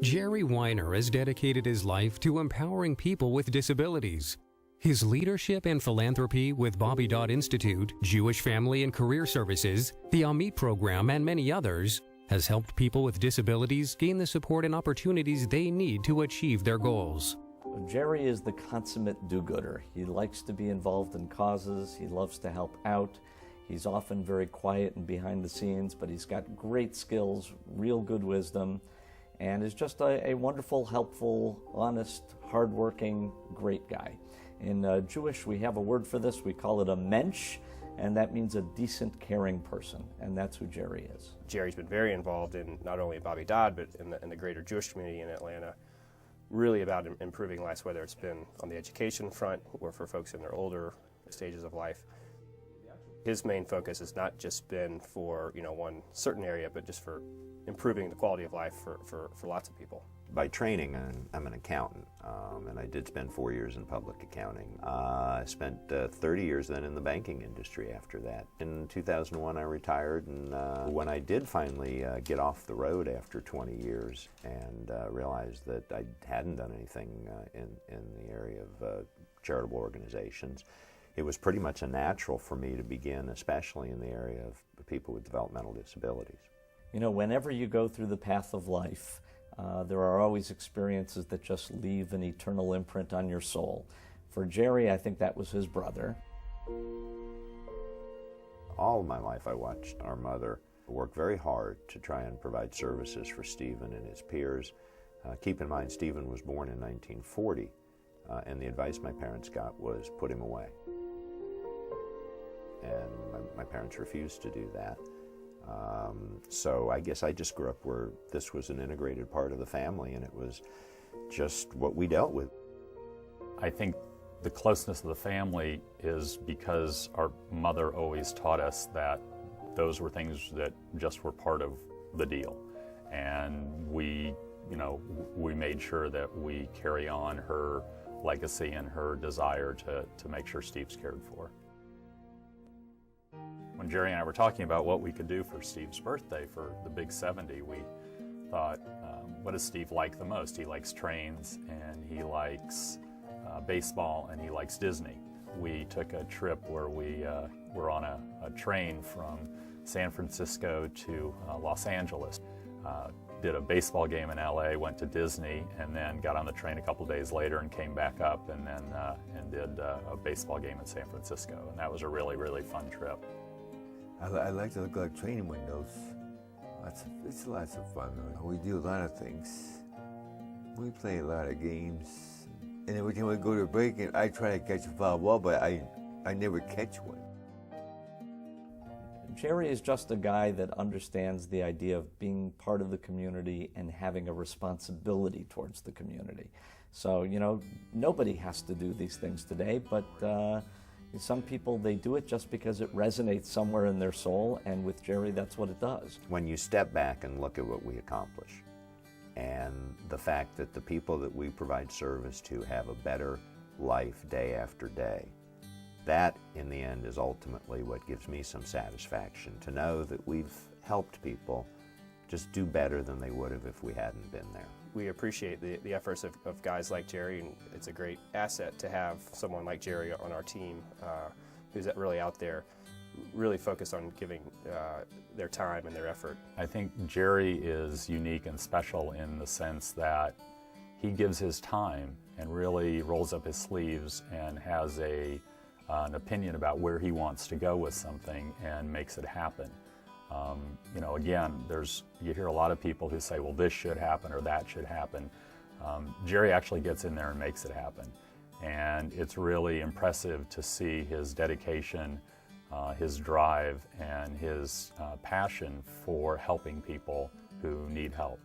Jerry Weiner has dedicated his life to empowering people with disabilities. His leadership and philanthropy with Bobby Dodd Institute, Jewish Family and Career Services, the Amit program, and many others has helped people with disabilities gain the support and opportunities they need to achieve their goals. Jerry is the consummate do-gooder. He likes to be involved in causes. He loves to help out. He's often very quiet and behind the scenes, but he's got great skills, real good wisdom, and is just a wonderful, helpful, honest, hardworking, great guy. In Jewish, we have a word for this. We call it a mensch, and that means a decent, caring person, and that's who Jerry is. Jerry's been very involved in not only Bobby Dodd, but in the greater Jewish community in Atlanta, really about improving lives, whether it's been on the education front or for folks in their older stages of life. His main focus has not just been for one certain area, but just for improving the quality of life for lots of people. By training, I'm an accountant, and I did spend 4 years in public accounting. I spent 30 years then in the banking industry after that. In 2001, I retired, and when I did finally get off the road after 20 years and realized that I hadn't done anything in the area of charitable organizations, it was pretty much a natural for me to begin, especially in the area of people with developmental disabilities. You know, whenever you go through the path of life, there are always experiences that just leave an eternal imprint on your soul. For Jerry, I think that was his brother. All of my life I watched our mother work very hard to try and provide services for Stephen and his peers. Keep in mind, Stephen was born in 1940, and the advice my parents got was put him away. And my parents refused to do that. So I guess I just grew up where this was an integrated part of the family, and it was just what we dealt with. I think the closeness of the family is because our mother always taught us that those were things that just were part of the deal. And we made sure that we carry on her legacy and her desire to make sure Steve's cared for. When Jerry and I were talking about what we could do for Steve's birthday, for the big 70, we thought, what does Steve like the most? He likes trains, and he likes baseball, and he likes Disney. We took a trip where we were on a train from San Francisco to Los Angeles. Did a baseball game in LA, went to Disney, and then got on the train a couple days later and came back up and then did a baseball game in San Francisco. And that was a really, really fun trip. I like to look like training windows. It's lots of fun. We do a lot of things. We play a lot of games. And every time we go to break, I try to catch a foul ball, but I never catch one. Jerry is just a guy that understands the idea of being part of the community and having a responsibility towards the community. So, nobody has to do these things today, but some people, they do it just because it resonates somewhere in their soul, and with Jerry, that's what it does. When you step back and look at what we accomplish, and the fact that the people that we provide service to have a better life day after day, that, in the end, is ultimately what gives me some satisfaction, to know that we've helped people just do better than they would have if we hadn't been there. We appreciate the efforts of guys like Jerry, and it's a great asset to have someone like Jerry on our team who's really out there, really focused on giving their time and their effort. I think Jerry is unique and special in the sense that he gives his time and really rolls up his sleeves and has an opinion about where he wants to go with something and makes it happen. Again, you hear a lot of people who say, well, this should happen or that should happen. Jerry actually gets in there and makes it happen. And it's really impressive to see his dedication, his drive, and his passion for helping people who need help.